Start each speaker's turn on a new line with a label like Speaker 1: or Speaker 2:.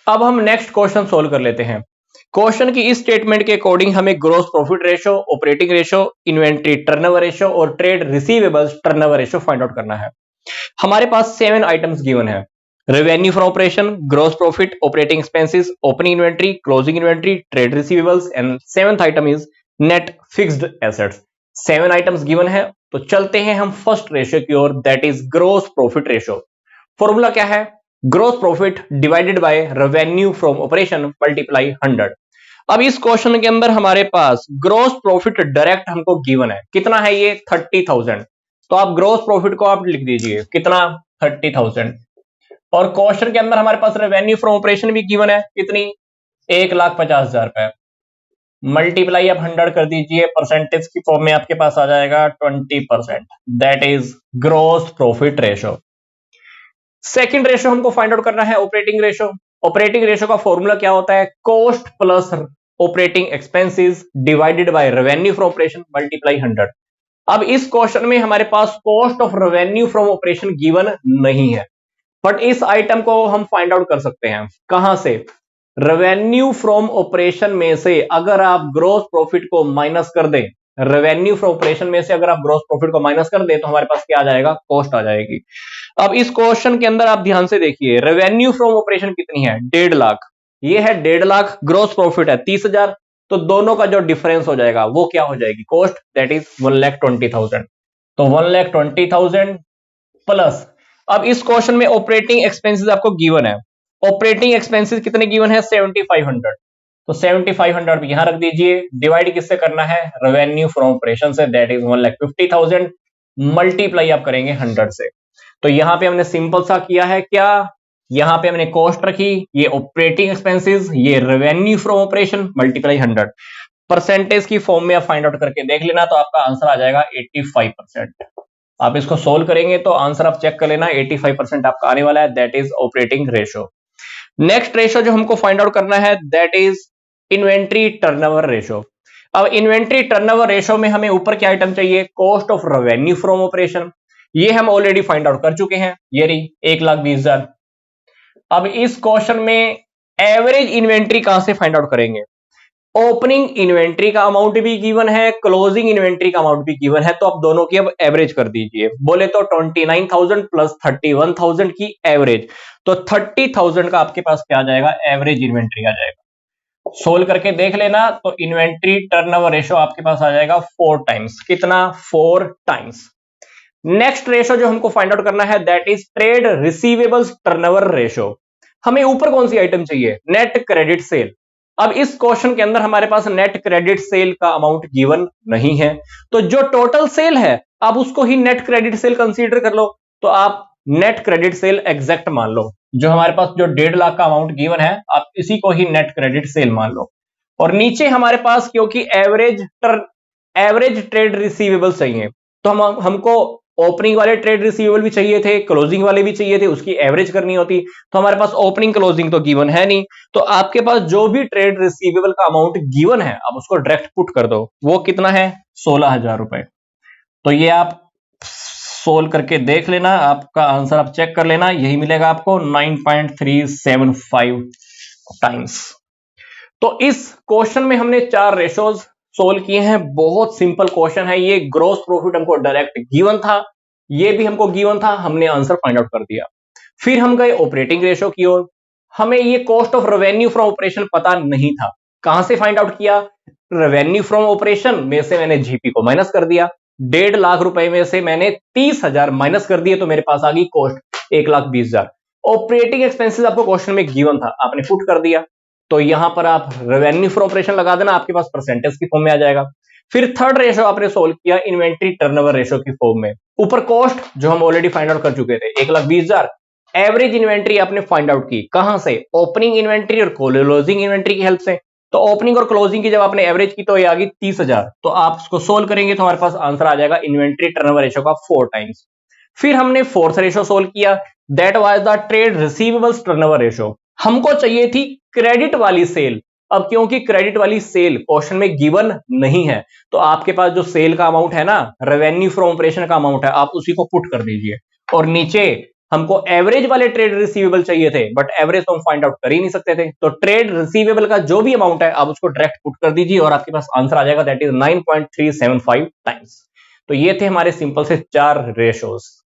Speaker 1: अब हम next question solve कर लेते हैं। क्वेश्चन की इस स्टेटमेंट के अकॉर्डिंग हमें gross profit ratio, operating ratio, inventory turnover ratio और trade receivables turnover ratio find out करना है। हमारे पास 7 आइटम्स गिवन है। Revenue from operation, gross profit, operating expenses, opening inventory, closing inventory, trade receivables and seventh item is net fixed assets. 7 items given है, तो चलते हैं हम फर्स्ट रेशियो की ओर, that is gross profit ratio. Formula क्या है? Gross profit divided by revenue from operation multiply 100। अब इस क्वेश्चन के अंदर हमारे पास ग्रॉस प्रॉफिट डायरेक्ट हमको गिवन है। कितना है ये? 30,000। तो आप ग्रॉस प्रॉफिट को आप लिख दीजिए कितना? 30,000। और क्वेश्चन के अंदर हमारे पास रेवेन्यू फ्रॉम ऑपरेशन भी गिवन है। कितनी? 1,50,000 रुपए। मल्टीप्लाई आप 100 कर दीजिए, परसेंटेज की फॉर्म में आपके पास आ जाएगा 20%। That is gross profit ratio. Second ratio हमको फाइंड आउट करना है ऑपरेटिंग रेशो। ऑपरेटिंग रेशो का फॉर्मूला क्या होता है? Cost plus operating expenses divided by revenue from operation multiply 100। अब इस क्वेश्चन में हमारे पास cost of revenue from operation given नहीं है, बट इस आइटम को हम फाइंड आउट कर सकते हैं। कहां से? रेवेन्यू फ्रॉम ऑपरेशन में से अगर आप ग्रॉस प्रॉफिट को माइनस कर दें, रेवेन्यू फ्रॉम ऑपरेशन में से अगर आप ग्रॉस प्रॉफिट को माइनस कर दें तो हमारे पास क्या आ जाएगा? कॉस्ट आ जाएगी। अब इस क्वेश्चन के अंदर आप ध्यान से देखिए, रेवेन्यू फ्रॉम ऑपरेशन कितनी है? 1.5 लाख। ये है 1.5 लाख, ग्रॉस प्रॉफिट है 30,000। तो दोनों का जो डिफरेंस हो जाएगा वो क्या हो जाएगी? Cost, that is 1,20,000। तो 1,20,000 प्लस, अब इस क्वेश्चन में ऑपरेटिंग एक्सपेंसेस आपको गिवन है। ऑपरेटिंग एक्सपेंसेस कितने गिवन है? 7,500। तो 7,500 यहां रख दीजिए। डिवाइड किससे करना है? रेवेन्यू फ्रॉम ऑपरेशन से, दैट इज 1,50,000। मल्टीप्लाई आप करेंगे 100 से। तो यहां पे हमने सिंपल सा किया है क्या? यहां पे हमने कॉस्ट रखी, ये ऑपरेटिंग एक्सपेंसेस, ये revenue from operation multiply 100। Percentage की फॉर्म में आप फाइंड आउट करके देख लेना, तो आपका आंसर आ जाएगा 85%। आप इसको सोल्व करेंगे तो आंसर आप चेक कर लेना, 85% आपका आने वाला है, that is operating ratio. Next ratio जो हमको फाइंड आउट करना है, that is inventory turnover ratio. अब इन्वेंट्री टर्नओवर रेशो में हमें ऊपर क्या आइटम चाहिए? Cost of revenue from operation. ये हम ऑलरेडी फाइंड आउट कर चुके हैं, ये रही 1,20,000। अब इस क्वेश्चन में एवरेज इन्वेंट्री कहां से फाइंड आउट करेंगे? ओपनिंग इन्वेंट्री का अमाउंट भी गिवन है, क्लोजिंग इन्वेंट्री का अमाउंट भी गिवन है, तो आप दोनों की अब एवरेज कर दीजिए। बोले तो 29,000 प्लस 31,000 की एवरेज, तो 30,000 का आपके पास क्या आ जाएगा? एवरेज इन्वेंट्री आ जाएगा। सोल्व करके देख लेना, तो इन्वेंट्री टर्नओवर रेशो आपके पास आ जाएगा 4 टाइम्स। कितना? 4 टाइम्स। नेक्स्ट रेशो जो हमको फाइंड आउट करना है, that is trade receivables turnover ratio. हमें ऊपर कौन सी आइटम चाहिए? Net credit sale. अब इस क्वेश्चन के अंदर हमारे पास नेट क्रेडिट सेल का अमाउंट गिवन नहीं है, तो जो टोटल सेल है आप उसको ही नेट क्रेडिट सेल कंसीडर कर लो। तो आप नेट क्रेडिट सेल एग्जैक्ट मान लो। जो हमारे पास जो 1.5 लाख का अमाउंट गिवन है, आप इसी को ही नेट क्रेडिट सेल मान लो। और नीचे हमारे पास क्योंकि एवरेज ट्रेड रिसीवेबल चाहिए, तो हमको ओपनिंग वाले ट्रेड रिसीवेबल भी चाहिए थे, क्लोजिंग वाले भी चाहिए थे, उसकी एवरेज करनी होती। तो हमारे पास ओपनिंग क्लोजिंग तो गिवन है नहीं, तो आपके पास जो भी ट्रेड रिसीवेबल का अमाउंट गिवन है आप उसको डायरेक्ट पुट कर दो। वो कितना है? 16,000 रुपए। तो ये आप सोल्व करके देख लेना, आपका आंसर आप चेक कर लेना, यही मिलेगा आपको 9.375 टाइम्स। तो इस क्वेश्चन में हमने 4 रेशोज सोल्व किए हैं। बहुत सिंपल क्वेश्चन है ये। ग्रॉस प्रॉफिट हमको डायरेक्ट गिवन था, ये भी हमको गिवन था, हमने आंसर फाइंड आउट कर दिया। फिर हम गए ऑपरेटिंग रेशो की ओर। हमें ये cost of revenue from operation पता नहीं था। कहां से फाइंड आउट किया? रेवेन्यू फ्रॉम ऑपरेशन में से मैंने जीपी को माइनस कर दिया। 1.5 लाख रुपए में से मैंने 30,000 माइनस कर दिए, तो मेरे पास आ गई कॉस्ट 1,20,000। ऑपरेटिंग एक्सपेंसेस आपको क्वेश्चन में गिवन था, आपने पुट कर दिया, तो यहां पर आप रेवेन्यू फ्रॉम ऑपरेशन लगा देना, आपके पास परसेंटेज की फॉर्म में आ जाएगा। फिर थर्ड रेशो आपने सोल्व किया इन्वेंट्री टर्नओवर रेशो की फॉर्म में। ऊपर कॉस्ट जो हम ऑलरेडी फाइंड आउट कर चुके थे 1,20,000। एवरेज इन्वेंट्री आपने फाइंड आउट की कहां से? ओपनिंग इन्वेंट्री और क्लोजिंग इन्वेंट्री की हेल्प से। तो ओपनिंग और क्लोजिंग की जब आपने एवरेज की तो ये आ गई 30,000। तो आप इसको सोल्व करेंगे तो हमारे पास आंसर आ जाएगा इन्वेंट्री टर्नओवर रेशो का 4 टाइम्स। फिर हमने फोर्थ रेशो सोल्व किया, that was the trade receivables turnover ratio. हमको चाहिए थी क्रेडिट वाली सेल। अब क्योंकि क्रेडिट वाली सेल क्वेश्चन में गिवन नहीं है, तो आपके पास जो सेल का अमाउंट है ना, रेवेन्यू फ्रॉम ऑपरेशन का अमाउंट है, आप उसी को पुट कर दीजिए। और नीचे हमको एवरेज वाले ट्रेड रिसीवेबल चाहिए थे, बट एवरेज तो हम फाइंड आउट कर ही नहीं सकते थे। तो ट्रेड रिसीवेबल का जो भी अमाउंट है आप उसको डायरेक्ट पुट कर दीजिए और आपके पास आंसर आ जाएगा, दैट इज 9.375 टाइम्स। तो ये थे हमारे सिंपल से 4 रेशोज।